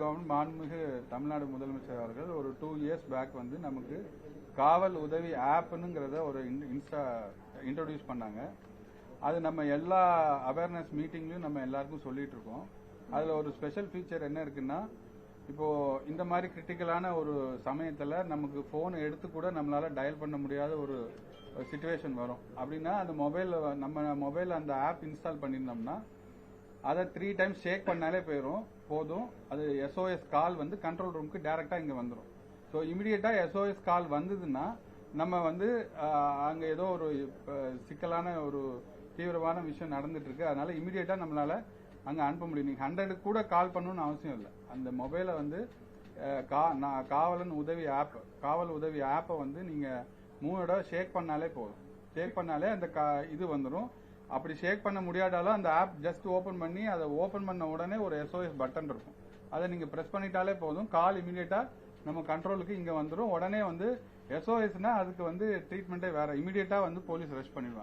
Government மாண்புமிகு தமிழ்நாடு முதலமைச்சர் அவர்கள் ஒரு 2 years பேக் வந்து நமக்கு காவல் உதவி ஆப்னுங்கிறத ஒரு இன்ட்ரோடியூஸ் பண்ணாங்க. அது நம்ம எல்லா அவேர்னஸ் மீட்டிங்லயும் நம்ம எல்லாருக்கும் சொல்லிட்டு இருக்கோம். அதுல ஒரு ஸ்பெஷல் ஃபீச்சர் என்ன இருக்குன்னா, இப்போ இந்த மாதிரி கிரிட்டிக்கலான ஒரு சமயத்துல நமக்கு போன் எடுத்து கூட நம்மளால டயல் பண்ண முடியாத ஒரு சிச்சுவேஷன் வரும். அப்படின்னா அந்த நம்ம மொபைல் அந்த ஆப் இன்ஸ்டால் பண்ணிருந்தோம்னா அதை 3 times ஷேக் பண்ணாலே போதும். அது SOS கால் வந்து கண்ட்ரோல் ரூமுக்கு டைரக்டா இங்க வந்துடும். ஸோ இமிடியேட்டா SOS கால் வந்ததுன்னா நம்ம வந்து அங்க ஏதோ ஒரு சிக்கலான ஒரு தீவிரமான விஷயம் நடந்துட்டு இருக்கு, அதனால இமிடியேட்டா நம்மளால அங்க அனுப்ப முடியும். நீங்க 100 கூட கால் பண்ணணும்னு அவசியம் இல்லை. அந்த மொபைலை வந்து காவல் உதவி ஆப்பை வந்து நீங்க 3 தடவை ஷேக் பண்ணாலே போதும். ஷேக் பண்ணாலே அந்த இது வந்துடும். அப்படி ஷேக் பண்ண முடியாட்டாலும் அந்த ஆப் ஜஸ்ட் ஓபன் பண்ணி அதை ஓபன் பண்ண உடனே ஒரு SOS பட்டன் இருக்கும். அதை நீங்க பிரஸ் பண்ணிட்டாலே போதும், கால் இமிடியேட்டா நம்ம கண்ட்ரோலுக்கு இங்க வந்துடும். உடனே வந்து SOSனா அதுக்கு வந்து ட்ரீட்மெண்ட்டே வேற, இமிடியேட்டா வந்து போலீஸ் ரெஸ்ட் பண்ணிடுவாங்க.